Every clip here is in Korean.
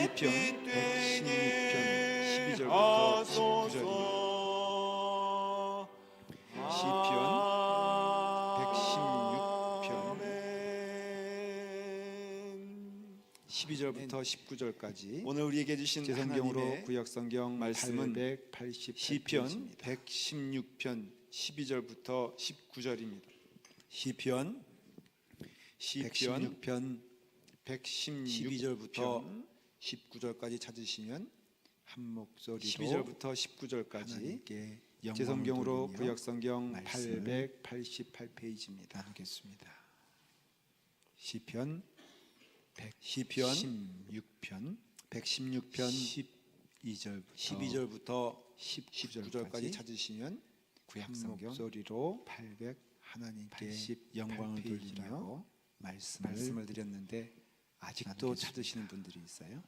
시편 116편 12절부터 19절입니다. 시편 116편 12절부터 19절까지 오늘 우리에게 주신 제 성경으로 하나님의 구약성경 말씀은 888 시편 페이지입니다. 116편 12절부터 19절입니다. 시편 116편 12절부터 19절까지 찾으시면 한 목소리로 12절부터 19절까지 제 성경으로 구약성경 888페이지입니다. 나누겠습니다. 시편 116편 12절부터 19절까지 찾으시면 구약성경 목소리로 800 하나님께 영광을 돌리며 말씀을 드렸는데 아직도 찾으시는 분들이 있어요.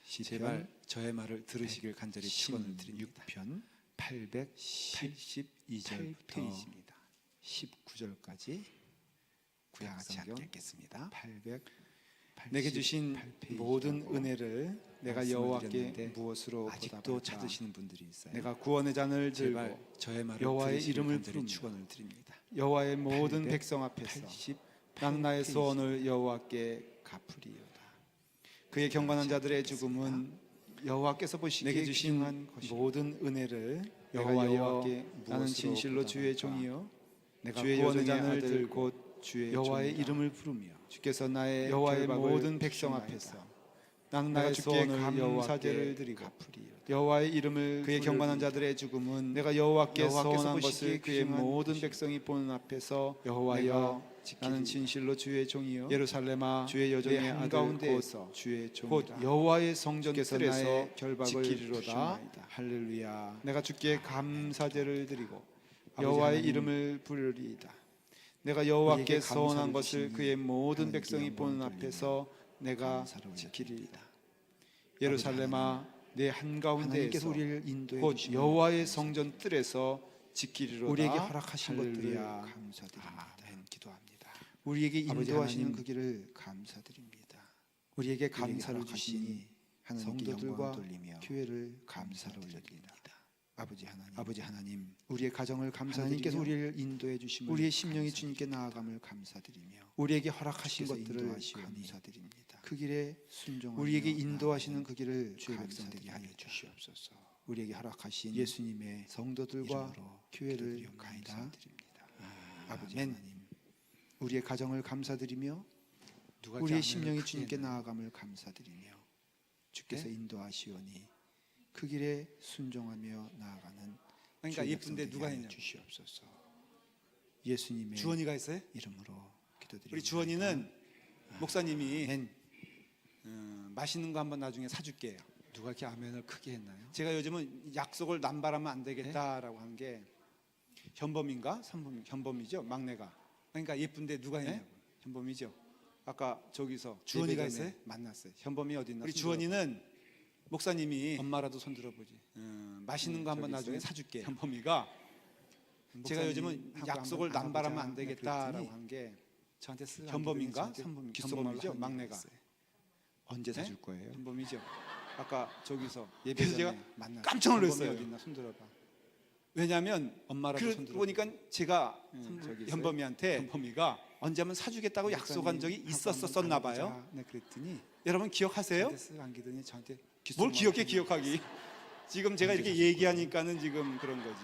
제발 저의 말을 들으시길 간절히 축원을 드립니다. 6편 882절부터 19절까지 구약성경 읽겠습니다. 800 내게 주신 모든 은혜를 내가 여호와께 무엇으로 아직도 찾으시는 분들이 있어요. 내가 구원의 잔을 들고 저의 말을 여호와의 이름을 부르며 축원을 드립니다. 여호와의 모든 백성 앞에서 나는 나의 소원을 여호와께 갚으리이다. 그의 경건한 자들의 죽음은 여호와께서 보시기에 내게 주신 모든 은혜를 여호와께 나는 진실로 주의 종이요 내가 구원의 잔을 들고 주의 여호와의 이름을 부르며 주께서 나의 여호와의 모든 백성 앞에서 나는 나의 소원을 감사제를 드리고 여호와의 이름을 그의 경건한 자들의 죽음은 내가 여호와께 소원한 것을 그의 모든 백성이 보는 앞에서 여호와여 나는 진실로 주의 종이요 예루살렘아 주의 여종의 한가운데에서 주의 곧 여호와의 성전 뜰에서 결박을 지키리로다. 할렐루야. 내가 주께 감사제를 드리고 여호와의 이름을 부르리이다. 내가 여호와께 소원한 것을 그의 모든 백성이 보는 앞에서 내가 지키리이다. 예루살렘아 내 한가운데에서 곧 여호와의 성전 뜰에서 지키리로다. 우리에게 허락하신 것들을 감사드립니다. 기도합니다. 우리에게 인도하시는 그 길을 감사드립니다. 우리에게 감사를 주시니 성도들과 교회를 감사로 드립니다. 아버지 하나님, 우리의 가정을 감사드리며 우리를 인도해 주심을 우리의 심령이 주님께 나아감을 감사드리며 우리에게 허락하신 것들을 감사드립니다. 그 길에 순종하며 우리에게 인도하시는 그 길을 주의 백성들이 하여 주시옵소서. 우리에게 허락하신 예수님의 성도들과 교회를 감사드립니다. 아버지 하나님, 우리의 가정을 감사드리며 우리의 심령이 주님께 나아감을 감사드리며 주께서 인도하시오니 그 길에 순종하며 나아가는 그러니까 예쁜데 누가 했냐고 주시옵소서. 예수님의 주원이가 했어요? 이름으로 기도드립니다. 우리 주원이는 목사님이 맛있는 거 한번 나중에 사줄게요. 누가 이렇게 아멘을 크게 했나요? 제가 요즘은 약속을 남발하면 안 되겠다라고 한 게 현범인가? 현범이죠, 막내가. 그러니까 예쁜데 누가 했냐고. 현범이죠. 아까 저기서 주원이가 했어요? 만났어요. 현범이 어디 있나? 우리 주원이는 목사님이 엄마라도 손들어 보지. 맛있는 거 한번 나중에 사줄게. 현범이가 제가 요즘은 약속을 남발하면 안 되겠다라고 한 게 저한테 현범인가? 현범이죠, 막내가. 언제 사줄 거예요? 현범이죠. 아까 저기서 예배전에 제가 만났어요. 깜짝 놀랐어요. 어디 있나 손들어봐. 왜냐하면 엄마라도 손들어 보니까 제가 저기 현범이한테 현범이가 언제 한번 사주겠다고 약속한 적이 있었었나 봐요. 네, 그랬더니 여러분 기억하세요? 안기더니 저한테 뭘 기억하기. 지금 제가 이렇게 얘기하니까는 지금 그런 거지.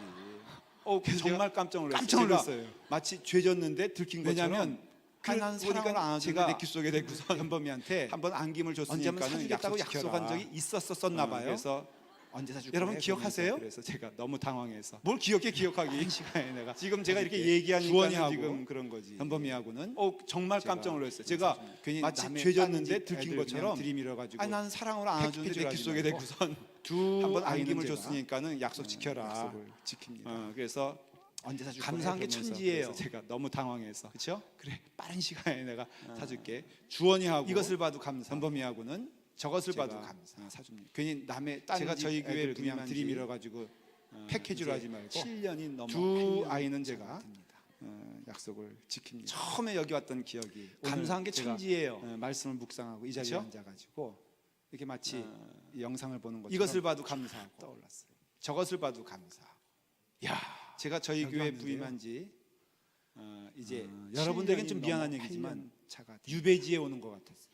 정말 깜짝 놀랐어요. 마치 죄졌는데 들킨 것처럼. 왜냐하면 난 사랑을 안 제가 내 귓속에 대고서 현범이한테 한번 안김을 줬으니까 사주겠다고 약속한 적이 있었었나 봐요. 그래서 언제 사줄 여러분 거예요? 기억하세요? 그래서 제가 너무 당황해서 뭘 기억하기. 시간에 내가 지금 제가 이렇게 얘기하니까 주원이하고 지금 그런 거지. 현범이하고는 정말 깜짝 놀랐어요. 제가 괜히 마치 남의 죄졌는데 딴 들킨 애들 것처럼 그냥 들이밀어가지고 난 사랑으로 안아주는데 내 귓속에 대고선 한번 안김을 줬으니까는 약속 지켜라. 약속을 지킵니다. 그래서 언제 사줄 감사한 게 그러면서 천지예요. 그래서 제가 너무 당황해서 그렇죠? 그래 빠른 시간에 내가 사줄게. 주원이하고 이것을 봐도 감사. 현범이하고는 저것을 봐도 제가 감사. 사줍니다. 괜히 남의 딴 제가 저희 교회를 그냥 들이밀어 가지고 패키지로 하지 말고 7년이 넘어 두 아이는 제가 약속을 지킵니다. 처음에 여기 왔던 기억이 감사한 게 제가, 천지예요. 말씀을 묵상하고 이 자리에 그렇죠? 앉아가지고 이렇게 마치 이 영상을 보는 것처럼 이것을 봐도 감사하고 떠올랐어요. 저것을 봐도 감사하고. 야, 제가 저희 여기 교회 왔는데요. 부임한 지 이제 여러분들에겐 좀 7년이 미안한 넘어 얘기지만 8년 차가 유배지에 오는 것 같았어요.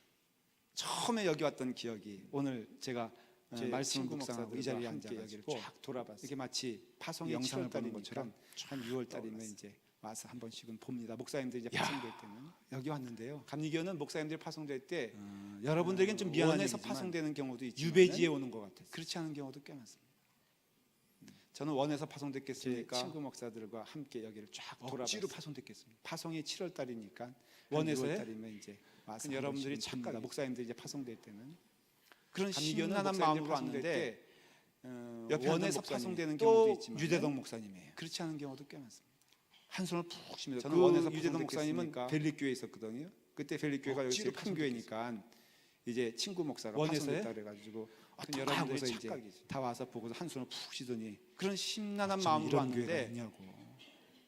처음에 여기 왔던 기억이 오늘 제가 제 말씀을 친구 묵상하고 이 목사들과 자리에 함께 앉아가지고 여기를 쫙 돌아봤어요. 이렇게 마치 파송의 영상을 7월 보는 달이니까 것처럼 한 6월 달이면 이제 와서 한 번씩은 봅니다. 목사님들 이제 야. 파송될 때는 여기 왔는데요. 감리교는 목사님들이 파송될 때 여러분들에겐 좀 미안한 원에서 얘기지만 파송되는 경우도 있지만 유배지에 오는 것 같았어요. 그렇지 않은 경우도 꽤 많습니다. 저는 원에서 제 파송됐겠습니까? 친구 목사들과 함께 여기를 쫙 억지로 돌아봤어요. 파송됐겠습니다. 파송이 7월 달이니까 원에서요? 6월 달이면 이제 와서 여러분들이 여러분들이 착각이 착각 목사님들이 이제 파송될 때는 그런 감리교는 신난한 목사님들이 마음으로 파송될 왔는데 옆에 원에서 원에서 파송되는 파송되는 경우도 경우도 있지만 있지만 유대동 목사님이에요. 그렇지 않은 경우도 꽤 많습니다. 한숨을 푹 쉬면서 저는 그 원에서 유대동 목사님은 목사님은 벨리교에 있었거든요. 그때 벨리교회가 여기 억지로 제일 큰 교회니까 이제 친구 목사가 원에서요? 파송됐다 그래가지고 어떡하고 여러분들이 이제 착각이지. 다 와서 보고서 한숨을 푹 쉬더니 그런 어쩜 심란한 마음으로 이런 교회가 왔는데 있냐고.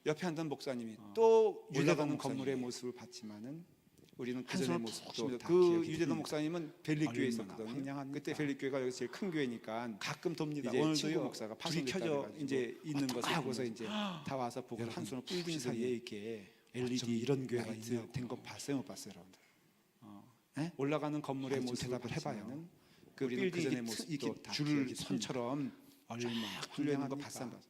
옆에 앉은 목사님이 또 또 유대동 올라가는 목사님이. 건물의 모습을 봤지만은 우리는 그 전의 한숨을 모습도 푹 다 그 기억이 유대동 듭니다. 목사님은 벨리교에 얼마나 있었거든요. 황량합니까? 그때 벨리교회가 여기 제일 큰 교회니까 가끔 돕니다. 이제 오늘도요. 친구 목사가 불이 파송됐다 켜져 그래가지고 이제 있는 것을 하고서 보면서 이제 다 와서 보고 여러분, 한숨을 푹 빌딩 쉬더니 사이에 이렇게 어쩜 LED 이런 교회가 있냐고. 된거 봤어요, 못 봤어요, 여러분들? 네? 올라가는 건물의 아니, 좀 모습을 대답을 해봐요. 봤지만은 그 우리는 빌딩의 그전의 모습도 이렇게 다 줄 기억이 선처럼 얼마나 쫙 뚫려 있는 거 황량합니까? 봤어, 안 봤어?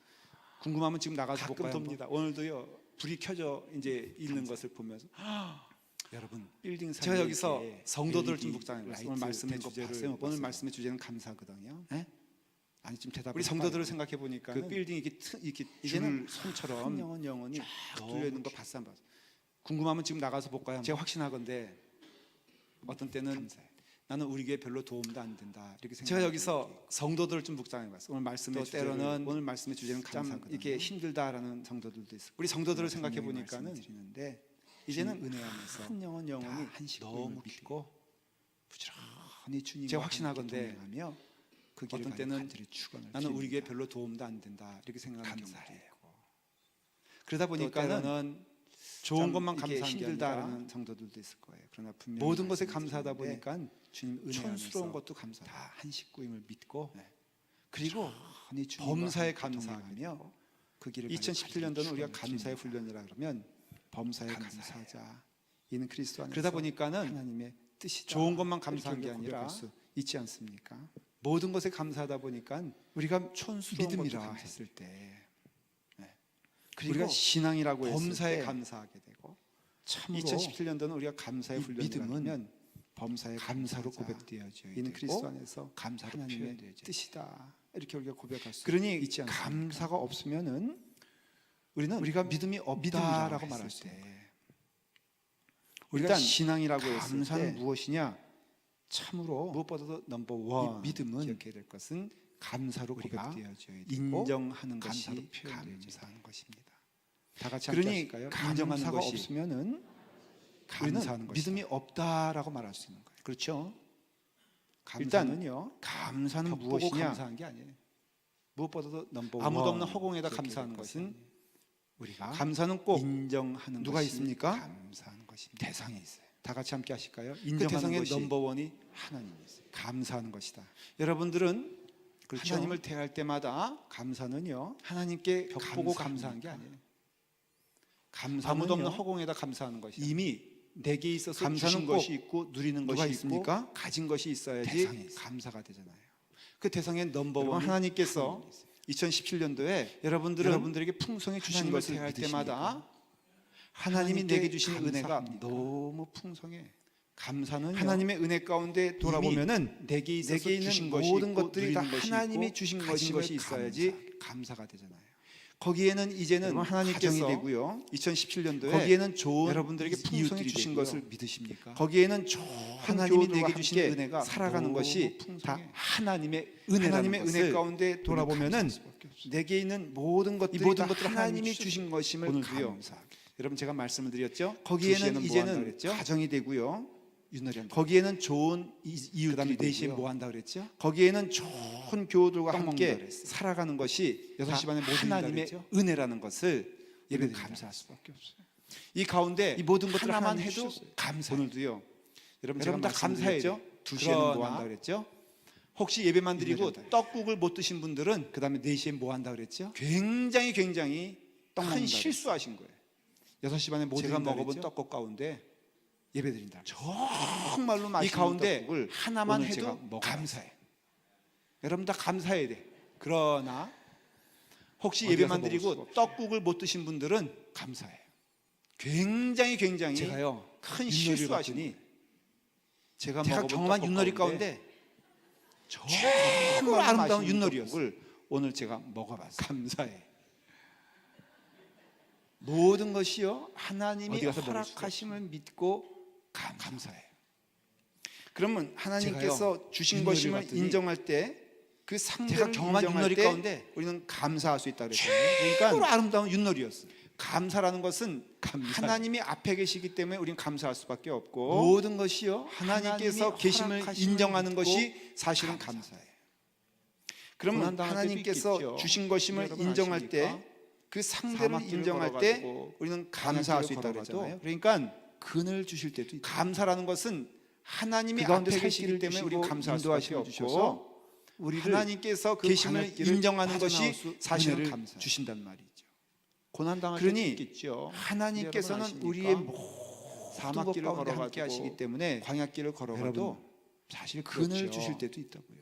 궁금하면 지금 나가서 가끔 볼까요? 돕니다. 한번? 오늘도요 불이 켜져 이제 있는 것을 보면서 여러분 빌딩 사이에 제가 여기서 이렇게 성도들을 좀 LED 묵상해 봤어요. 오늘 말씀의 라이트 주제를 봤어요, 못 오늘 봤어요? 말씀의 주제는 감사거든요. 네? 아니 좀 대답을 우리 해봐요. 성도들을 생각해 보니까 그 빌딩 이렇게 이제는 줄 선처럼 한 영혼 영혼이 쫙 너무 뚫려 있는 거 봤어, 안 봤어? 궁금하면 지금 나가서 볼까요? 한번? 제가 확신하건데 어떤 때는 감사해요. 나는 우리 교회 별로 도움도 안 된다 이렇게 생각. 제가 여기서 성도들을 좀 묵상해 봤어요. 오늘 말씀의 또 주제를 때로는 오늘 말씀의 주제는 참 감사거든요. 이렇게 힘들다라는 성도들도 있어요. 우리 성도들을 분명히 생각해 보니까는 말씀을 드리는데 이제는 이제는 은혜 안에서 한 영혼 영혼이 다 한식 너무 믿고 부지런히 주님과 제가 확신하건대 동행하며 그 길을 어떤 때는 간절히 축원을 나는 우리 교회 드립니다. 별로 도움도 안 된다 이렇게 생각하는 경우도 감사해요. 있고 그러다 또 보니까는 때로는 좋은 것만 이렇게 감사한 게 힘들다라는 아니라 성도들도 있을 거예요. 그러나 분명히 모든 것에 말씀을 감사하다 드리는데 보니까 주님 은혜 촌스러운 안에서 것도 감사해요. 다 한식구임을 믿고 네. 그리고 아니 주님과 범사에 함께 감사하며 동행하며 그 길을 2017년도는 우리가 축원을 감사의 드립니다. 훈련이라 그러면 범사에 감사해요. 감사하자. 이는 그리스도 안에서 그러다 보니까는 하나님의 뜻이 좋은 좋은 것만 것만 감사한 감사한 게 게 아니라 아니라 수 있지 않습니까? 모든 것에 감사하다 보니까 우리가 촌스러운 믿음이라 것도 했을 때 그리고 우리가 신앙이라고 했을 범사에 때 감사하게 되고 참으로 2017년도는 우리가 감사의 이 훈련이라면 믿음은 범사에 감사로 감사하자. 고백되어져야 이는 되고 그리스도 안에서 감사로 하나님의 표현되어져야 뜻이다. 이렇게 우리가 고백할 수 그러니 있지 않습니까? 감사가 없으면은 우리가 믿음이 없다라고 믿음이라고 말할 했을 수 때 있는 거예요. 우리가 일단 신앙이라고 했을 감사는 때 무엇이냐? 참으로 무엇보다도 넘버 원 이 믿음은 기억해야 될 것은 감사로 우리가 고백되어져야 되고 인정하는 것이 감사로 표현되어져야 감사하는 것입니다. 다 같이 함께 그러니 하실까요? 인정하는 감사가 것이 없으면은 감사하는 우리는 것이다. 믿음이 없다라고 말할 수 있는 거예요. 그렇죠. 일단은요. 감사는 벽보고 무엇이냐? 감사한 게 아니에요. 무엇보다도 넘버 아무도 원 없는 허공에다 기억해야 감사하는 될 것은 우리가 감사는 꼭 인정하는 누가 것이 있습니까? 감사하는 것입니다. 대상에 있어요. 다 같이 함께 하실까요? 그 인정하는 대상의 것이 넘버 원이 하나님이 있어요. 감사하는 것이다. 여러분들은 그렇죠? 하나님을 대할 때마다 감사는요. 하나님께 벽 보고 감사합니다. 감사한 게 아니에요. 아무도 없는 감사는요. 허공에다 감사하는 것이 이미 내게 있어서 감사는 주신 꼭 것이 있고 누리는 누가 것이 있습니까? 있고 가진 것이 있어야지 대상이 있어요. 감사가 되잖아요. 그 대상의 넘버 여러분, 원 하나님께서 2017년도에 여러분들에게 풍성히 주신 하나님을 것을 대할 믿으십니까? 때마다 하나님이 하나님께 내게 주신 은혜가 감사합니까? 너무 풍성해. 감사는 하나님의 은혜 가운데 돌아보면은 내게 있어서 내게 있는 주신 것이 모든 있고 것들이 다 누리는 것이 하나님이 있고 주신 가진 것이 것이 있어야지 감사하게. 감사가 되잖아요. 거기에는 이제는 여러분, 하나님께서 가정이 되고요. 2017년도에 거기에는 좋은 여러분들에게 풍성히 이웃들이 주신 되고요. 것을 믿으십니까? 거기에는 좋은 하나님이 교우들과 내게 주신 함께 은혜가 살아가는 너무 것이 풍성해. 다 하나님의 하나님의 은혜라는 은혜 가운데 돌아보면은 감사할 수밖에 없어요. 내게 있는 모든 것들이 모든 다 것들을 하나님이 하나님이 주신 것임을 오늘도요. 감사하게. 여러분 제가 말씀을 드렸죠. 거기에는 2시에는 뭐 한다 이제는 그랬죠? 가정이 되고요. 윷놀이 한다. 거기에는 좋은 그다음에 이웃들이 4시에 되고요. 뭐 한다 그랬죠? 거기에는 좋은 교우들과 떡 함께 먹는다 그랬어요. 살아가는 것이 6시 반에 뭐 드린다 하나님의 그랬죠? 은혜라는 것을 예배 예배드립니다. 감사할 수밖에 없어요. 이 가운데 이 모든 것들을 하나만 하나님이 해도 주셨어요. 감사. 오늘도요. 여러분 제가 여러분 다 말씀드렸죠? 감사해요. 2시에는 뭐 한다 그랬죠? 혹시 예배만 드리고 율례를 떡국을 못 드신 분들은 그다음에 4시에 뭐 한다 그랬죠? 굉장히 떡 큰 먹는다 실수하신 거예요. 6시 반에 뭐 제가 드린다 먹어본 그랬죠? 떡국 가운데 예배 드린다. 정말로 이 맛있는 가운데 떡국을 하나만 오늘 제가 해도 먹어봤어요. 감사해. 여러분 다 감사해야 돼. 그러나 혹시 어디 예배만 가서 먹을 드리고 수가 없어요. 떡국을 못 드신 분들은 감사해요. 굉장히 제가요 큰 윷놀이를 실수하신 봤더니 거예요. 제가 제가 먹어본 경험한 떡국 윷놀이 가운데 정말 아름다운 맛있는 윷놀이였어요. 오늘 제가 먹어봤어요. 감사해. 모든 것이요 하나님이 어디 가서 먹을 수가 허락하심을 믿고 감사해요. 그러면 제가요, 하나님께서 주신 윷놀이를 것임을 봤더니 인정할 때 그 제가 상대를 경험한 인정할 윷놀이 때 가운데 우리는 감사할 수 있다 그랬잖아요. 그러니까 최고로 아름다운 윷놀이였어요. 감사라는 것은 감사해요. 하나님이 앞에 계시기 때문에 우리는 감사할 수밖에 없고 모든 것이요 하나님께서 하나님이 계심을 허락하심을 인정하는 믿고 것이 사실은 감사해요. 그러면 고난당할 때도 하나님께서 있겠죠. 주신 것임을 여러분 인정할 아십니까? 때 그 상대를 사막길을 인정할 때 걸어가지고 우리는 감사할 수 있다 그랬잖아요. 그러니까 그늘 주실 때도 있다. 감사라는 것은 하나님이 그 가운데 앞에 살 계시기 길을 때문에 주시고 우리는 감사할 수밖에 인도하심을 없고 주셔서 우리를 하나님께서 그 계심을 광야길을 인정하는 것이 빠져나올 수 사실은 은혜를 감사해요. 주신단 말이죠. 고난 당할 그러니 때도 있겠죠. 하나님께서는 여러분 우리의 아십니까? 모든 사막길을 것 가운데 걸어가지고 함께 하시기 때문에 광야길을 걸어가도 여러분 사실 그늘 그렇죠. 주실 때도 있다고요.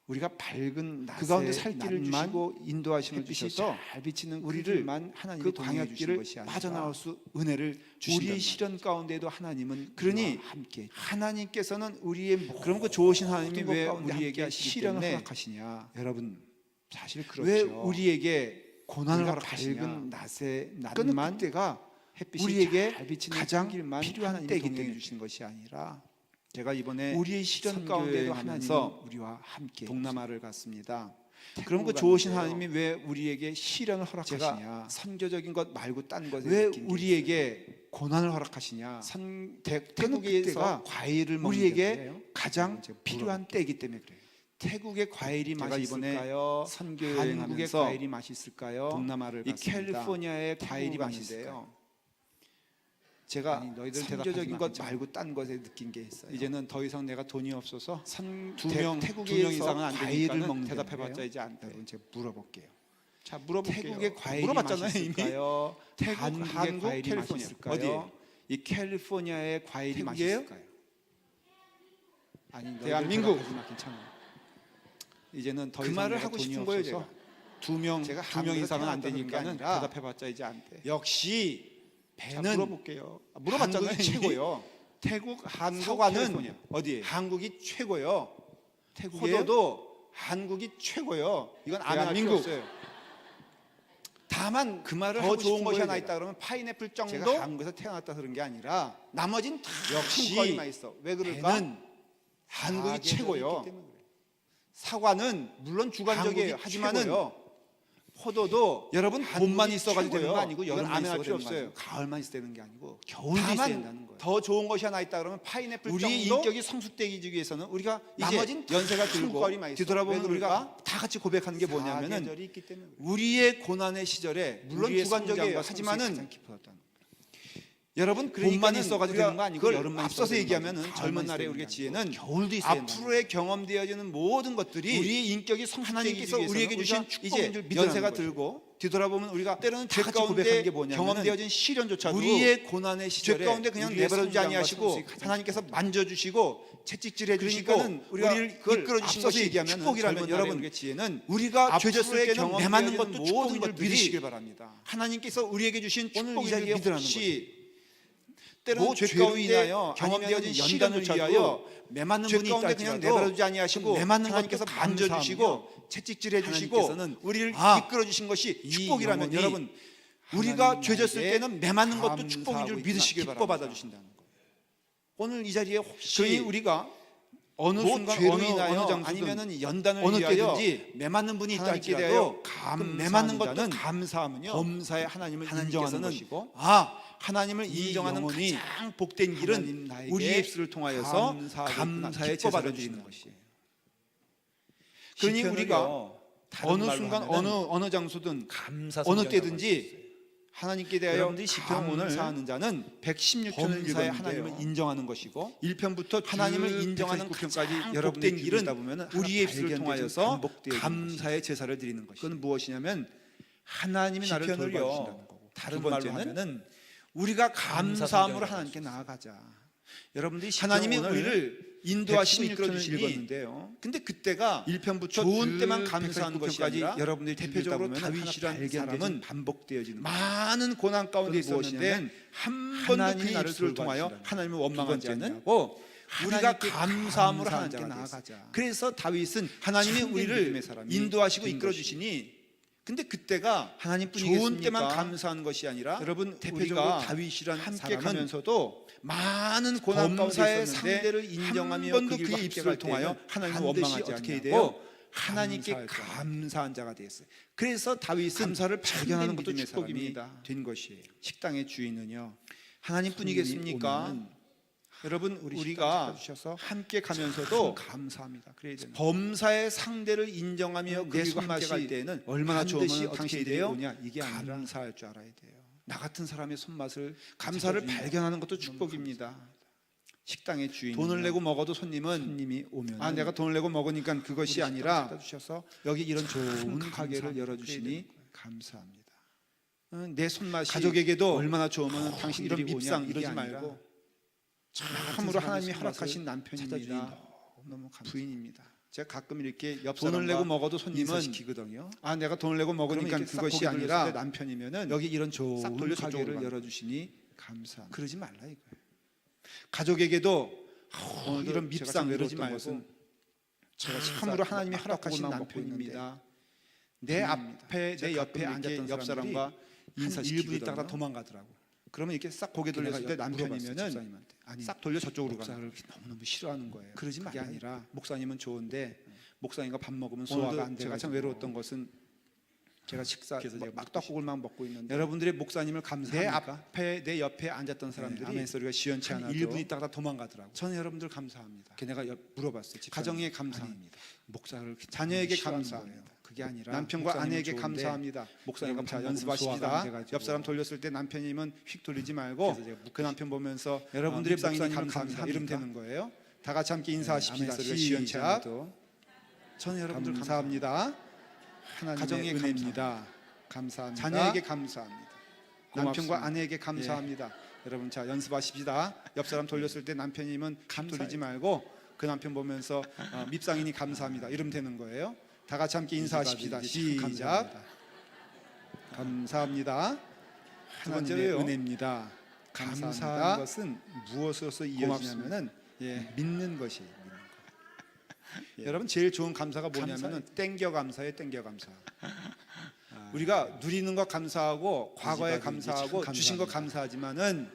우리가 밝은 낮에 그 가운데 살 길을 낮만 주시고 인도하심을 햇빛이 주셔서 잘 비치는 우리를 우리를만 하나님이 그 동행해 주신 광야길을 것이 아니라 빠져나올 수 은혜를 주신단 우리의 말이죠. 시련 가운데도 하나님은 그러니 우리와 함께 하나님께서는 우리의 그럼 그 좋으신 하나님이 모든 왜 것 가운데 우리에게 함께 하시기 시련을 때문에 허락하시냐? 여러분 사실 그렇죠. 왜 우리에게 고난을 우리가 허락하시냐? 밝은 낮에 그는 낮만 그때가 햇빛이 우리에게 잘 비치는 가장 길만 필요한 하나님이 때이기 동행해 때문에 주신 것이 아니라 제가 이번에 우리의 시련 선 가운데도 가운데도 하나님은 우리와 함께 동남아를 갔습니다. 태국을 그럼 그 좋으신 갔는데요. 하나님이 왜 우리에게 시련을 제가 허락하시냐? 선교적인 것 말고 딴 것에 왜 느낀 게 우리에게 고난을 허락하시냐? 태국에서 그때가 과일을 먹는 우리에게 데예요. 가장 필요한 때이기 때문에 그래요. 태국의 과일이 제가 이번에 맛있을까요? 선교 한국의 여행하면서 과일이 맛있을까요? 동남아를 이 갔습니다. 캘리포니아의 과일이 태국을 맛있을까요? 제가 아니, 너희들 선교적인 대답하지 것 마. 말고 딴 것에 느낀 게 있어요. 이제는 더 이상 내가 돈이 없어서 태국에서 두 명 이상은 안 과일을 되니까는 먹는 대답해봤자 데인데요. 이제 안 돼. 여러분 제가 물어볼게요. 자 물어볼게요. 태국의 과일이 물어봤잖아요 이미. 맛있을까요? 한국 과일이 캘리포니아. 맛있을까요? 어디예요? 이 캘리포니아의 과일이 태국이에요? 맛있을까요? 아니 대한민국. 괜찮아. 이제는 더 그 이상 말을 내가 하고 돈이 싶은 거예요, 없어서 제가 두 명 한국에서 이상은 안 태어났다 그런 게 되니까는 아니라 대답해봤자 이제 안 돼. 역시 자, 배는 물어볼게요. 물어봤잖아요. 한국이 이미. 최고요. 태국 사과는 사과는 어디에? 한국이 최고요. 태국이에요? 포도도 한국이 최고요. 이건 안 할 필요 대한민국. 없어요. 다만 그 말을 더 하고 좋은 싶은 것이 거예요, 하나 제가. 있다 그러면 파인애플 정도 제가 한국에서 태어났다 그런 게 아니라 나머진 다 역시 한국이 있어. 왜 그럴까? 배는 한국이 사계절이 최고요. 있기 때문에 그래요. 사과는 물론 주관적이에요. 한국이 하지만은 최고요. 포도도 여러분 한국이 봄만 있어가지고 되는 거 최고예요. 아니고 이건 여름만 안 할 있어도 필요 되는 거 없어요. 아니고 가을만 있어야 되는 게 아니고 겨울도 있어야 된다는 다만 거예요. 더 더 좋은 것이 하나 있다 그러면 파인애플 우리의 정도 인격이 성숙되기 위해서는 우리가 나머진 이제 연세가 한국 들고 과일이 맛있어. 뒤돌아보면 왜 우리가 그럴까? 다 같이 고백하는 게 뭐냐면은 사계절이 있기 때문에 그래요. 우리의 고난의 시절에 물론 우리의 주관적이에요. 성장과 하지만은 성숙이 가장 깊어졌다는 거예요. 여러분 봄만 그러니까 있어가지고 우리가 되는 거 아니고 그걸 여름만 앞서서 있어도 되는 얘기하면은 거 아니고 젊은 가을만 날에 있어도 우리가 되는 거 아니고 지혜는 겨울도 있어야 된다는 앞으로의 경험되어지는 모든 것들이 우리의 인격이 성숙되기 하나님께서 위해서는 우리에게 주신 우리가 축복인 이제 줄 믿으라는 연세가 거죠. 들고 뒤돌아보면 우리가 때로는 죄 다 같이 고백하는 가운데 게 뭐냐면은 경험되어진 시련조차도 우리의 고난의 죄 시절에 가운데 그냥 우리의 내버려두지 성장과 아니하시고 성숙이 가장 하나님께서 만져주시고 채찍질해 주시고 그러니까는 우리가 우리를 그걸 이끌어 주신 앞서서 것이 얘기하면 축복이라면 젊은 여러분 날의 우리의 지혜는 우리가 죄졌을 앞으로의 때는 경험되어지는 내 맞는 것도 모든 축복인 줄 것들이 믿으시길 바랍니다. 하나님께서 우리에게 주신 오늘 축복이 이 자리에 믿으라는 믿으라는 것이 때로는 죄 죄로 가운데 인하여 경험되어진 아니면 시련을 연단을 위하여 위하여 매맞는 죄 분이 가운데 있다 그냥 할지라도 내버려두지 아니하시고 내 맞는 하나님께서 것도 만져주시고 채찍질해 주시고 하나님께서는 우리를 아, 이끌어 주신 것이 이 축복이라면 영혼이 여러분 우리가 하나님 죄졌을 나에게 때는 매맞는 것도 축복인 감사하고 줄 있구나. 믿으시길 기뻐 바랍니다. 받아주신다는 거예요. 오늘 이 자리에 혹시 그러니 우리가 어느 뭐 순간 죄로 어느 인하여 장소든 아니면은 연단을 어느 위하여 때든지 매맞는 분이 있다 하나님께 할지라도 대하여 그 매맞는 것도 자는 감사하면요 범사에 하나님을 인정하는 하나님께서는 것이고 하나님을 이 인정하는 영혼이 가장 복된 하나님 길은 나에게 우리의 입술을 통하여서 감사하고 감사의 기뻐 제사를 받아주시는 드리는 것이에요. 것이에요. 그러니 시편을요, 우리가 다른 어느 말로 순간 하면은 어느 장소든 감사 어느 성경이라고 때든지 하나님께 대하여 여러분들이 시편 오늘 감사하는 자는 116편을 범사에 읽었는데요. 하나님을 인정하는 것이고 1편부터 하나님을 인정하는 189편까지 여러분의 복된 길은 길은 보면 우리의 입술을 통하여서 감사의 감사의 제사를 드리는 것이. 그건 무엇이냐면 하나님이 나를 시편을요, 돌봐주신다는 거고, 다른 두 말로 번째는 하면은 우리가 감사함으로 감사 하나님께 나아가자. 여러분들이 하나님이 오늘 우리를 인도하시고 116편을 이끌어주시니 읽었는데요. 근데 그때가 1편부터 좋은 때만 감사하는 것이 아니라 여러분들이 대표적으로 대표적으로 다윗이라는 사람은 사람은 반복되어지는 많은 고난 가운데 그건 있었는데 무엇이냐면 한 번도 하나님이 그의 나를 입술을 통하여 돌봐주시라는 하나님을 원망하지 두 번째는 않냐고 우리가 하나님께 감사함으로 감사한 하나님께 자가 나아가자. 그래서 다윗은 하나님이 참된 우리를 믿음의 사람이 인도하시고 된 이끌어 주시니 근데 그때가 좋은 하나님뿐이겠습니까? 때만 감사하는 것이 아니라 여러분 대표적으로 우리가 다윗이란 함께 사람은 가면서도 많은 고난 가운데 범사의 있었는데 상대를 한 인정하며 번도 그 그의 길로 입술을 함께 갈 통하여 때에는 하나님을 반드시 원망하지 어떻게 않냐고 돼요? 하나님께 감사할 거라. 감사한 자가 되었어요. 그래서 다윗은 감사를 발견하는 참된 것도 믿음의 축복입니다. 사람이 된 것이에요. 식당의 주인은요, 하나님뿐이겠습니까? 여러분 우리가 주셔서 함께 가면서도 감사합니다. 그래야 되는 범사의 상대를 인정하며 내 그리고 함께 손맛이 갈 때에는 얼마나 반드시 좋으면 어떻게 당신이 돼요? 오냐 이게 아니라 감사할 줄 알아야 돼요. 나 같은 사람의 손맛을 감사를 찾아주니까 발견하는 것도 축복입니다. 식당의 주인 돈을 내고 먹어도 손님은 손님이 오면 아 내가 돈을 내고 먹으니까 그것이 아니라 주셔서 여기 이런 좋은 참 가게를 감사합니다. 열어주시니 감사합니다. 내 손맛이 가족에게도 얼마나 좋으면 당신들이 이런 밉상 오냐, 이러지 이게 아니라 말고 참으로 참으로 하나님이 하나님이 허락하신 허락하신 찾아주니 남편입니다. 너무 감사. 부인입니다. 제가 가끔 이렇게 옆 돈을 사람과 내고 먹어도 손님은 인사시키거든요. 아 내가 돈을 내고 먹으니까 그러면 이렇게 그것이 싹 고개 아니라 돌렸을 때 남편이면은 여기 이런 좋은 싹 돌려 저쪽으로 가게를 가는 열어주시니 감사합니다. 그러지 말라 이거예요. 가족에게도 오늘도 이런 제가 밉상 참 이러지 외로웠던 말고 것은 제가 참으로 참으로 하나님이 하나님이 허락하신 허락하신 남편입니다. 남편입니다. 내 앞에 내 옆에 앉았던 옆 사람과 인사시키거든요. 1분 있다가 도망가더라고. 그러면 이렇게 싹 고개 돌렸을 때 남편이면은 싹 돌려 저쪽으로 가. 목사를 너무너무 싫어하는 거예요. 그러지 그게 말라. 아니라 목사님은 좋은데 목사님과 밥 먹으면 오늘도 소화가 안 돼. 제가 참 돼가지고 외로웠던 것은 제가 식사 그래서 제가 막 떡국을만 먹고 있는데 여러분들의 목사님을 내 감사합니까? 앞에 내 옆에 앉았던 사람들이 아멘 소리가 시원치 한 않아도 1분 있다가 도망가더라고. 저는 여러분들 감사합니다. 걔네가 물어봤어요. 가정에 집사님. 감사합니다. 목사를 자녀에게 싫어하는 감사합니다. 거예요. 그게 아니라 남편과 목사님은 아내에게 좋은데 감사합니다. 목사님과 자 밥 먹으면 소화가 안 연습하십시다. 돼가지고. 옆 사람 돌렸을 때 남편이면 휙 돌리지 말고 그래서 제가 그 남편 보면서 여러분들의 목사님 목사님을 감사합니다. 이러면 감사합니까? 되는 거예요. 다 같이 함께 아멘 인사하십시다. 소리가 시원치 시작. 않아도 저는 여러분들 감사합니다. 감사합니다. 하나님의 가정에 은혜입니다. 감사합니다. 자녀에게 감사합니다. 고맙습니다. 남편과 아내에게 감사합니다. 여러분 자 연습하십시다. 옆 사람 돌렸을 때 남편이면 휙 돌리지 말고 그 남편 보면서 밉상이니 감사합니다. 이러면 되는 거예요. 다 같이 함께 인사하십시다. 이제 참 시작. 감사합니다. 두 하나님의 번째로요. 은혜입니다. 감사한 감사합니다. 것은 무엇으로서 고맙습니다. 이어지냐면은 예. 믿는 것이. 예. 여러분 제일 좋은 감사가 뭐냐면은 땡겨 감사예요. 땡겨 감사. 아, 우리가 누리는 거 감사하고 과거에 이제 감사하고 참 주신 거 감사합니다. 감사하지만은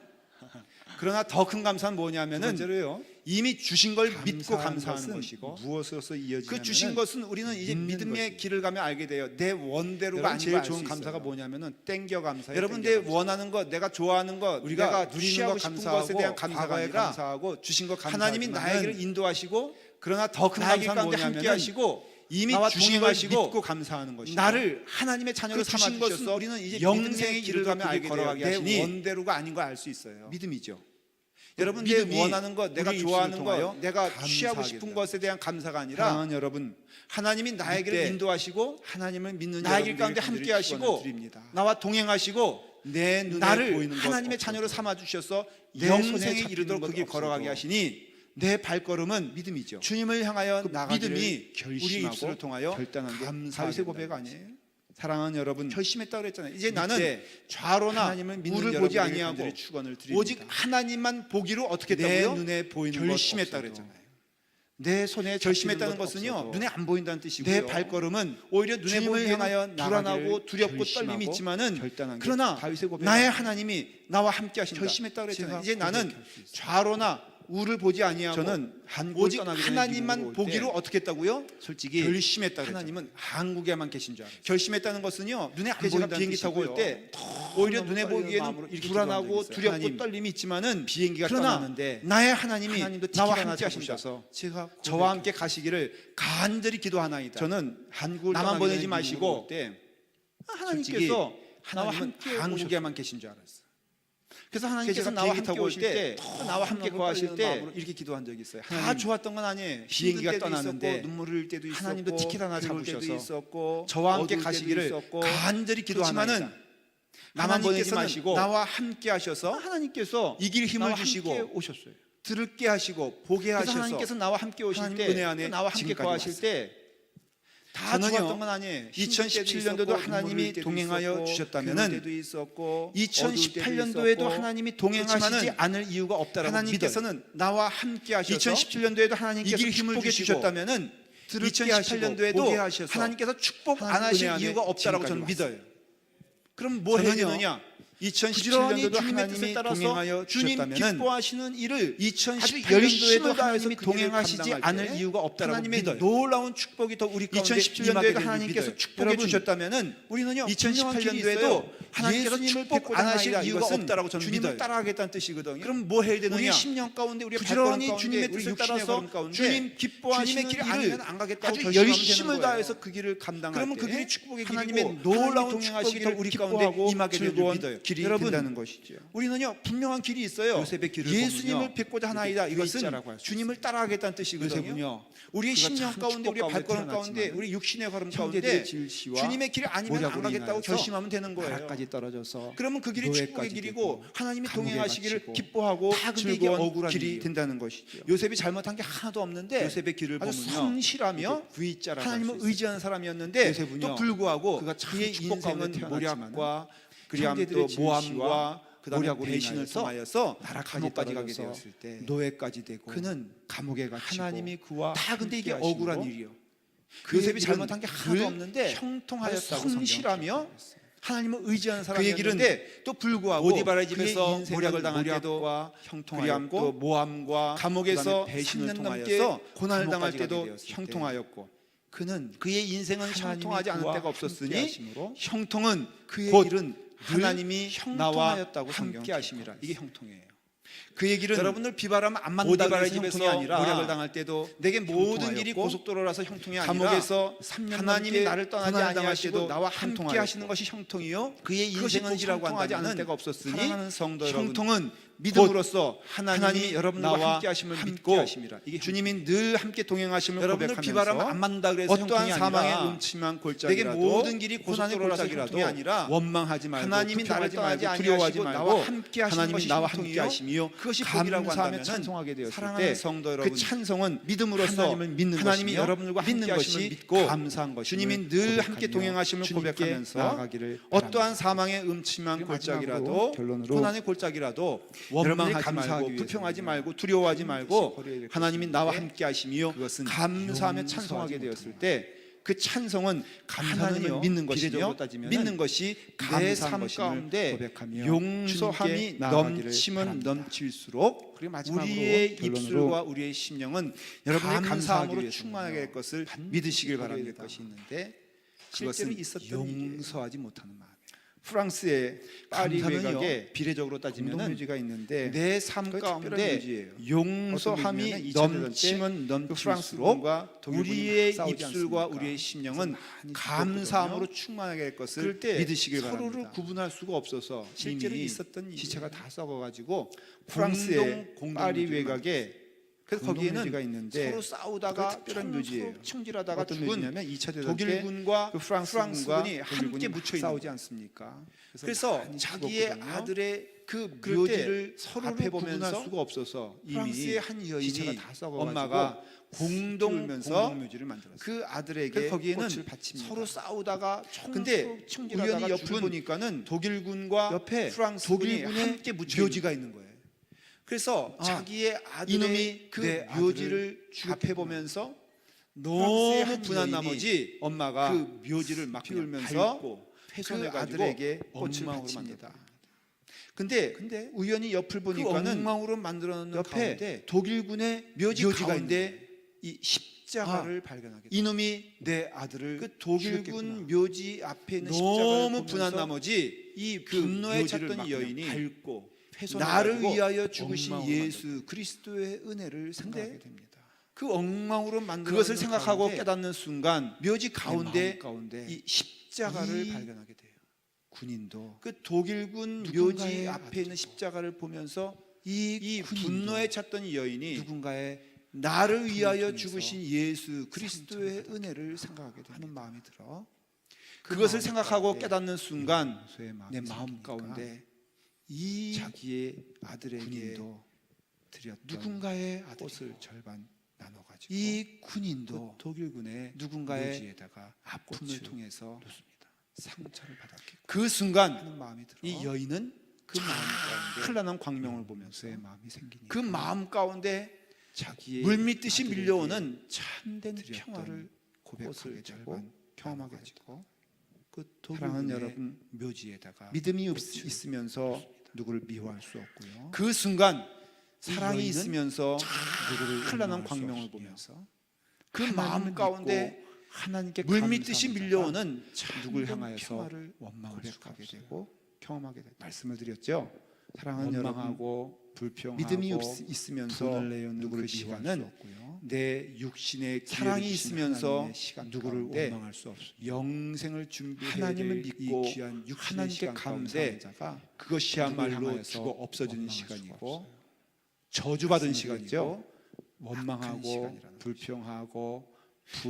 그러나 더 큰 감사는 두 뭐냐면은 번째로요. 이미 주신 걸 믿고 감사한 감사하는 것은 것이고 무엇으로서 이어지냐면 그 주신 것은 우리는 이제 믿는 믿음의 것이. 길을 가면 알게 돼요. 내 원대로가 여러분, 아닌 제일 제일 좋은 좋은 감사가 감사가 뭐냐면은 땡겨 감사예요. 여러분, 땡겨 내 감사. 원하는 것, 내가 좋아하는 것, 우리가 내가 누리는 취하고 것 싶은 감사하고 것에 대한 감사가 과거에 아니라 감사하고 주신 것 하나님이 감사하지만은 나의 길을 인도하시고 그러나 더 큰 나의 길 감사는 가운데 뭐냐면은 함께 하시고 이미 나와 주신 걸 동행하시고 믿고 감사하는 것이고 나를 하나님의 자녀로 그 주신 삼아 것은 주셔서 우리는 이제 영생의 영생의 길을 길을 가면 알게 돼요. 걸어가게 내 하시니 원대로가 아닌 걸 알 수 있어요. 믿음이죠. 여러분 내 믿음이 원하는 것, 내가 우리 좋아하는 입술을 것, 통하여 내가 감사하게 취하고 싶은 된다. 것에 대한 감사가 아니라 사랑하는 여러분, 하나님이 나의 길을 이때 인도하시고 하나님을 믿는 나의 길 가운데 여러분들이 함께 하시고 드립니다. 나와 동행하시고 내 눈에 나를 보이는 것 하나님의 없어도 자녀로 삼아 주셔서 내 손에 영생에 잡히는 이르도록 것 그 길 걸어가게 없어도 하시니 내 발걸음은 믿음이죠. 주님을 향하여 그 나가기를 믿음이 우리의 결심하고 입술을 통하여 결단한 게 다윗의 감사하게 고백 된다는 아니에요? 사랑하는 여러분 결심했다 그랬잖아요. 이제 이때 나는 좌로나 하나님을 믿는 우를 보지 여러분에게 아니하고 간절히 축원을 드립니다. 오직 하나님만 보기로 어떻게 내 했다고요? 눈에 보이는 결심했다 것 그랬잖아요. 없어도 내 손에 결심했다는 잡히는 것 것은요 없어도 눈에 안 보인다는 뜻이고요. 내 발걸음은 오히려 눈에 주님을 보기에는 향하여 불안하고 나가기를 두렵고 결심하고 떨림이 있지만은 결단한 게 그러나 다윗의 고백 나의 아니에요. 하나님이 나와 함께 하신다. 결심했다 그랬잖아요. 이제 나는 고백할 수 있어요. 좌로나 우를 보지 아니하고 저는 한국을 오직 떠나기 전에 하나님만 미국으로 올 보기로 때 어떻게 했다고요? 솔직히 결심했다. 하나님은 한국에만 계신 줄 알아요. 결심했다는 것은요 눈에 안 제가 보인다는 비행기 타고 올 때 오히려 눈에 보기에는 불안하고 두렵고 하나님, 떨림이 있지만은 비행기가 그러나 떠나는데 나의 하나님이 하나님도 나와 티켓 하나 함께 하신다. 잡으셔서 제가 저와 함께 가시기를 간절히 기도하나이다. 저는 한국을 나만 떠나기 보내지 전에 마시고 미국으로 올 때 하나님께서 하나님은 한국에만 계신 줄 알았어. 그래서 하나님께서 제가 나와 비행기 함께 타고 오실 오실 때, 때 나와 함께 거하실 때 마음으로 이렇게 기도한 적이 있어요. 다 하나님, 좋았던 건 아니에요. 비행기가 힘들 때도 떠나는데 있었고, 눈물 흘릴 때도 있었고, 하나님도 티켓 하나 괴로울 때도 잡으셔서 있었고, 저와 함께 어두울 때도 가시기를 있었고, 간절히 기도하나이다. 그렇지만은 나만 보내지 하나님께서는 마시고 나와 함께 하셔서 하나님께서 이 길 힘을 나와 주시고 함께 오셨어요. 들을게 하시고 보게 그래서 하셔서 하나님께서 나와 함께 오실 하나님 때 은혜 안에 나와 함께 지금까지 거하실 왔어요. 때 다 저는요, 좋았던 건 아니에요. 2017년도도 하나님이 동행하여 주셨다면은 2018년도에도 하나님이 동행하시지 않을 이유가 없다라고 믿어요. 하나님께서는 나와 함께 하셔서 2017년도에도 하나님께서 이 길 힘을 축복해 주시고 주셨다면은 들을게 2018년도에도 보게 하셔서 하나님께서 축복 안 하나님 하실 은혜 안에 이유가 없다라고 저는 지금까지 믿어요. 그럼 뭐 해야 저는요, 되느냐? 2017년도도 주님의 하나님이 뜻에 따라서 동행하여 주님 주셨다면은 기뻐하시는 일을 2018년도에도 하나님이 동행하시지 감당할 않을 때 이유가 없다라고 하나님의 믿어요. 놀라운 축복이 더 우리 가운데 2017년도에도 하나님께서 축복해 여러분, 주셨다면은 우리는요 2018년도에도 하나님께서 예수님을 축복 뵙고자 안 하실 하나이다. 이유가 이것은 없다라고 저는 주님을 믿어요. 따라가겠다는 뜻이거든요. 그럼 뭐 해야 되느냐? 우리 10년 가운데 우리 부지런히 발걸음 주님의 가운데, 뜻을 우리 육신의 따라서 걸음 가운데 주님 기뻐하시는 주님의 길이 일을 아니면 안 가겠다고 아주 결심하면 열심을 되는 거예요. 다해서 그 길을 감당할 그러면 때 그 길이 축복의 하나님의 길이고 놀라운 하나님이 축복이 동행하시기를 우리 기뻐하고 가운데 임하게 되는 줄 즐거운 믿어요. 길이 여러분, 된다는 것이죠. 우리는요 분명한 길이 있어요. 요셉의 길을 예수님을 보면요, 뵙고자 하나이다. 이것은 V자라고 할수 주님을 따라가겠다는 뜻이거든요. 요셉은요, 우리의 그가 10년 참 가운데, 우리의 축복 발걸음 가운데 가운데, 태어났지만 우리 육신의 걸음 형제들의 가운데 질시와 주님의 길이 아니면 안 모략으로 가겠다고 인하여서 결심하면 되는 거예요. 나라까지 떨어져서 그러면 그 길이 축복의 노예까지 길이고 되고 하나님이 감옥에 동행하시기를 갇히고 기뻐하고 다 근데 이게 즐거운 억울한 길이 일이에요. 된다는 것이죠. 요셉이 잘못한 게 하나도 없는데 요셉의 길을 아주 보면요, 성실하며 V자라고 하나님을 할수 있어요. 의지하는 사람이었는데 요셉은요, 또 불구하고 그가 참 그의 축복 가운데 인생은 태어났지만은 모략과 그리함 또 형제들의 모함과 질시와 그다음에 모략으로 배신을 인하여서 통하여서 나라까지 감옥까지 가게 떨어져서 되었을 때 노예까지 되고 그는 감옥에 갇히고 하나님이 그와 다 근데 이게 함께 억울한 하시고 일이요. 요셉이 일은 잘못한 게 하나도 늘 없는데 형통하였다고 성실하며 하나님을 의지하는 그의 길은 사람이었는데 또 불구하고 오디바라의 집에서 그의 인생은 모략을 당할 때도 모략과 형통하였고, 그리함 또 모함과 감옥에서 그다음에 배신을 3년 넘게 통하여서 고난을 당할 감옥까지 때도 가게 되었을 때 형통하였고, 그는 그의 인생은 하나님이 형통하지 않을 그와 때가 없었으니 함께하심으로 형통은 그의 곧 일은 하나님이 나와 형통하였다고 함께 하심이라. 이게 형통이에요. 그의 길은 여러분들 비바람 안 만다고 오디바라의 해서 집에서 형통이 아니라 모략을 당할 때도 내게 모든 길이 형통하였고, 고속도로라서 형통이 아니라 감옥에서 3년 하나님이 넘게 나를 떠나지 고난을 당할 아니하시고 때도 나와 함께 형통하였고, 하시는 것이 형통이요 그의 그것이 인생은 복이라고 형통하지 한다면은 않을 때가 없었으니 사랑하는 성도 여러분, 형통은 믿음으로써 하나님이 하나님이 여러분과 나와 함께 하심을 함께 믿고 하심이라. 이게 주님이 늘 함께 동행하심을 여러분들 비바람 안 고백하면서 만다 그래서 어떠한 형통이 사망의 아니라 음침한 내게 골짜기라도 모든 길이 고난의 고속도로라서 골짜기라도 형통이 아니라 원망하지 말고 하나님이 나를 불평하지 떠나지 말고 두려워하지 아니하시고 말고 나와 함께 하시는 하나님이 것이 나와 형통이요. 함께 하심이요 그것이 복이라고 감사하며 한다면은 찬송하게 되었을 사랑하는 때 성도 그 여러분, 찬송은 믿음으로써 하나님을 믿는 하나님이 것이며 여러분들과 믿는 함께 것이 하심을 믿고 감사한 것임을 주님이 늘 함께 고백하며 동행하심을 주님께 고백하면서 나아가기를 어떠한 바랍니다. 사망의 음침한 그리고 골짜기라도 마지막으로 결론으로 고난의 골짜기라도 여러분들이 원망하지 감사하기 말고 위해서는 불평하지 말고 두려워하지 말고 허리에 될 하나님이 것인데 나와 함께 하심이요 그것은 감사하며 용서하지 찬송하게 못하는 되었을 때 그 찬송은 감사는요, 하나님을 믿는 것이며 비례적으로 따지면은 믿는 것이 내 감사한 삶 것임을 가운데 고백하며 용서함이 주님께 나아가기를 넘치면 바랍니다. 넘칠수록 그리고 마지막으로 우리의 결론으로 입술과 우리의 심령은 여러분의 감사하기 감사함으로 위해서는요, 충만하게 될 것을 반드시 믿으시길 하게 될 바랍니다. 것이 있는데 그것은 실제로 있었던 일이에요. 용서하지 못하는 마음. 프랑스의 파리 감사는요, 외곽에 비례적으로 따지면 공동묘지가 있는데 내 삶 그게 특별한 가운데 묘지예요. 용서함이 어떤 묘지냐면 2차 대전 때 넘치면 그 넘칠수록 프랑스군과 독일군이 우리의 싸우지 입술과 않습니까? 우리의 심령은 많이 감사함으로 죽었거든요. 충만하게 될 것을 그럴 때 믿으시길 서로를 바랍니다. 구분할 수가 없어서 실제로 이미 있었던 일이에요. 지체가 다 썩어가지고 프랑스의 공동 파리 묘지를 외곽에 그래서 거기에는 묘지가 있는데 서로 싸우다가 그게 특별한 묘지예요. 충질하다가 어떤 죽은 묘지냐면 2차 대전 때 독일군과 그 프랑스군이 함께 독일군이 묻혀 있는 싸우지 거예요. 않습니까? 그래서 많이 자기의 죽었거든요. 아들의 그 그럴 때 묘지를 서로를 앞에 구분할 보면서 수가 없어서 이미 프랑스의 한 지체가 여인이 다 썩어가지고 엄마가 공동면서 공동묘지를 만들었어요. 그 아들에게 그래서 거기에는 꽃을 바칩니다. 서로 싸우다가 근데 우연히 옆을 죽은 보니까는 독일군과 옆에 프랑스군이 독일군의 함께 묻혀 묘지가 있는 거예요. 그래서 아, 자기의 아들의 이놈이 그 내 묘지를 아들을 앞에 보면서 프랑스의 너무 한 분한 여인이 나머지 엄마가 그 묘지를 막 피울면서 밟고 그 훼손해가지고 아들에게 꽃을 엉망으로 바칩니다. 만들었다. 근데 우연히 옆을 그 보니까는 엉망으로 만들어 놓은 옆에 가운데 독일군의 묘지 묘지가 가운데 이 십자가를 발견하게 돼요. 이놈이 내 아들을 그 죽였겠구나. 독일군 묘지 앞에 있는 너무 십자가를 분한 보면서 나머지 이 그 분노에 묘지를 찼던 막 이 여인이 밟고 나를 훼손해가지고 위하여 죽으신 엉망으로 예수 그리스도의 은혜를 생각하게 근데 됩니다. 그 엉망으로 만들어 그것을 놓은 생각하고 가운데 깨닫는 순간 묘지 가운데 가운데 가운데 이 십자가를 이 발견하게 돼요. 군인도 그 독일군 묘지 누군가의 앞에 있는 십자가를 보면서 이 분노에 찼던 이 여인이 누군가의 나를 위하여 통해서 죽으신 예수 그리스도의 상처를 은혜를 생각하게 하는 됩니다. 마음이 들어. 그것을 마음 생각하고 가운데 깨닫는 순간 용서의 마음이 내 마음 생기니까 가운데 이 자기의 아들에게 군인도 드렸던 누군가의 꽃을 절반 나눠가지고 이 군인도 그 독일군의 누군가의 묘지에다가 아픔을 꽃을 통해서 놓습니다. 상처를 받았기 그 순간 하는 마음이 들어. 이 여인은 그 마음 가운데 큰일난 광명을 보면서 용서의 마음이 생기니까 그 마음 가운데 자기의 물밀듯이 아들에게 밀려오는 참된 드렸던 평화를 고백하게 꽃을 되고 절반 경험하게 나눠가지고 그 사랑하는 사랑하는 여러분, 여러분 묘지에다가 믿음이 꽃을 있으면서 누구를 미워할 수 없고요. 그 순간 이 사랑이 여인은 있으면서 누구를 찬란한 원망할 수 광명을 없으며 보면서 그 하나님을 마음 가운데 믿고 하나님께 물밀듯이 감사하는 밀려오는 자가 누굴 참된 향하여서 평화를 원망할 수가 고백하게 없어요. 되고 경험하게 되고 말씀을 드렸죠. 사랑하는 여러분, 원망하고 불평하고 믿음이 있으면서 분을 내어는 누구를 그 미워할 시간은 수 없고요. 내 육신의 사랑이 기회를 주신 있으면서 하나님의 시간 누구를 가운데 원망할 수 없습니다. 영생을 준비해야 하나님을 될 믿고 이 귀한 육신의 하나님께 시간 감사하는 가운데 자가 누구를 그것이야말로 향하여서 죽어 없어지는 원망할 수가 시간이고 없어요. 저주받은 말씀을 시간이죠. 드렸죠. 원망하고 시간이라는 불평하고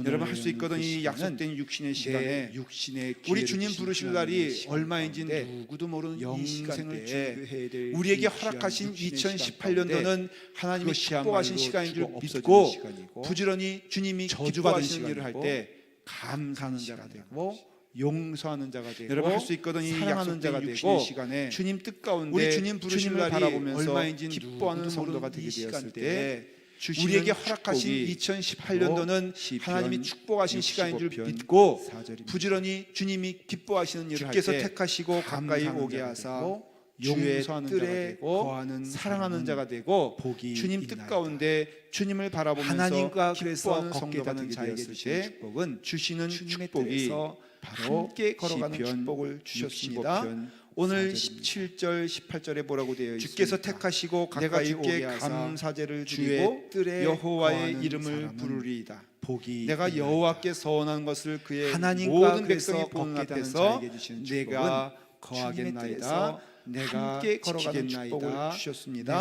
여러분 할 수 있거든 이 그 약속된 육신의 시간에 내 육신의 우리 기회를 주님 주신 부르실 하나님의 날이 시간 얼마인지 가운데 누구도 모르는 이 영생을 시간대에 준비해야 될 우리에게 이 귀한 허락하신 육신의 시간 2018년도는 하나님이 그것이야말로 축복하신 시간인 줄 죽어 없어지는 믿고 시간이고 부지런히 주님이 저주받은 기뻐하시는 일을 할 시간이고 때 감사하는 자가 시간이라는 되고 용서하는 자가 되고 여러분 할 수 있거든 이 사랑하는 약속된 자가 육신의 되고 시간에 주님 뜻 가운데 우리 주님 부르실 주님을 날이 바라보면서 얼마인지 기뻐하는 누구도 성도가 모르는 되게 이 되었을 시간대에 때 주시는 우리에게 허락하신 축복이 2018년도는 시편 하나님이 축복하신 시간인 줄 65편 믿고 4절입니다. 부지런히 주님이 기뻐하시는 일을 할 주께서 때 택하시고 가까이 감사하는 오게 자가 하사 되고 주의 용서하는 자가 뜰에 되고 거하는 사랑하는 사랑하는 자가 되고 복이 주님 뜻 있나이다. 가운데 주님을 바라보면서 하나님과 그래서 기뻐하는 걷게 성도가 되는 되게 자에게 되었을 주시는 때 축복은 주시는 주님의 축복이 뜻에서 바로 함께 걸어가는 시편 축복을 주셨습니다. 65편 오늘 4절입니다. 17절 18절에 뭐라고 되어 있습니까? 주께서 택하시고 내가 가까이 주께 오게 하사 감사제를 주의 드리고 뜰에 여호와의 거하는 이름을 사람은 부르리이다. 복이 내가 있나이다. 여호와께 서원한 것을 그의 하나님과 모든 그래서 백성이 보는 걷게 되는 앞에서 자에게 주시는 내가 축복은 거하겠나이다. 내가 함께 걸어가는 축복을 지키겠나이다. 주셨습니다.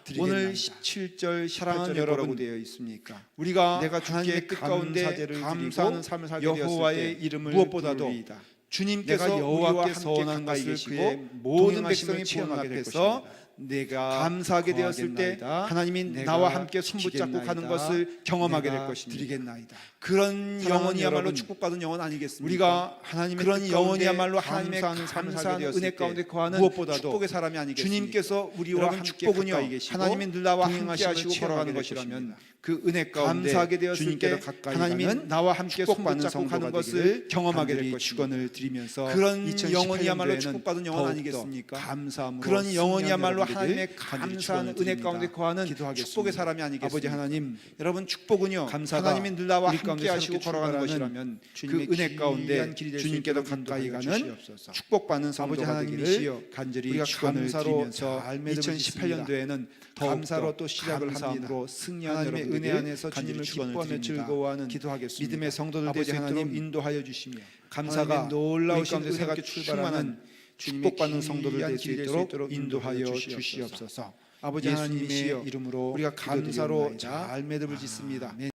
내가 오늘 드리겠나이다. 17절 사랑하는 18절에 여러분, 뭐라고 되어 있습니까? 우리가 내가 주께 하나님의 뜻 가운데 감사제를 감사하는 드리고 삶을 살게 여호와의 되었을 때 이름을 무엇보다도 부르리이다. 주님께서 내가 여호와께 우리와 서원한 함께 것을 가까이 그의 계시고 모든 동행하심을 백성이 보는 체험하게 될 앞에서 것입니다. 내가 감사하게 되었을 때 거하겠나이다. 하나님이 내가 나와 함께 손붙잡고 가는 지키겠나이다. 것을 경험하게 될 내가 것입니다. 드리겠나이다. 그런 사랑하는 영혼이야말로 여러분, 축복받은 영혼 아니겠습니까? 우리가 하나님의 그런 뜻 영혼이야말로 가운데 하나님의 감사하는 삶을 살게 감사하는 되었을 은혜 때 가운데 거하는 무엇보다도 축복의 사람이 아니겠습니까? 주님께서 우리와 여러분 함께 축복은요 가까이 계시고 하나님이 늘 나와 함께 동행하심을 하시고 체험하게 걸어가는 될 것이라면 것입니다. 그 은혜 가운데 감사하게 되었을 주님께서 때 가까이 하나님이 가는 나와 함께 축복받는 손붙잡고 성도가 가는 되기를 것을 경험하게 될 간절히 것입니다. 축원을 드리면서 그런 2018 영혼이야말로 년도에는 축복받은 영혼 더욱더 아니겠습니까? 감사함으로 그런 영혼이야말로 승리하는 하나님의 여러분들에게 간절히 감사한 축원을 은혜 드립니다. 가운데 거하는 기도하겠습니다. 축복의 사람이 아니겠습니까? 아버지 하나님, 여러분 축복은요 감사가 하나님이 늘 나와 우리 가운데 함께 하시고 새롭게 걸어가는 출발하는 것이라면 그 주님의 은혜 가운데 귀한 길이 될수 주님께서 있도록 가까이 인도하여 가는 주시옵소서. 축복받는 아버지 성도가 하나님이시여 되기를 간절히 우리가 축원을 감사로 드리면서 2018년도에는 감사로 또 시작을 감사함으로 합니다. 승리하는 하나님의 여러분들에게 은혜 안에서 간절히 주님을 축원을 기뻐하며 드립니다. 즐거워하는 기도하겠습니다. 믿음의 성도들 아버지 되게 하나님 하나님 인도하여 주시며 감사가 하나님의 놀라우신 우리 가운데 은혜가 새롭게 출발하는 충만한 주님의 축복받는 성도들 귀한 될 수 길이 될수 있도록 인도하여 주시옵소서. 아버지 하나님의 예수님이시여 이름으로 우리가 감사로 기도드리옵나이다. 잘 매듭을 짓습니다. 아멘.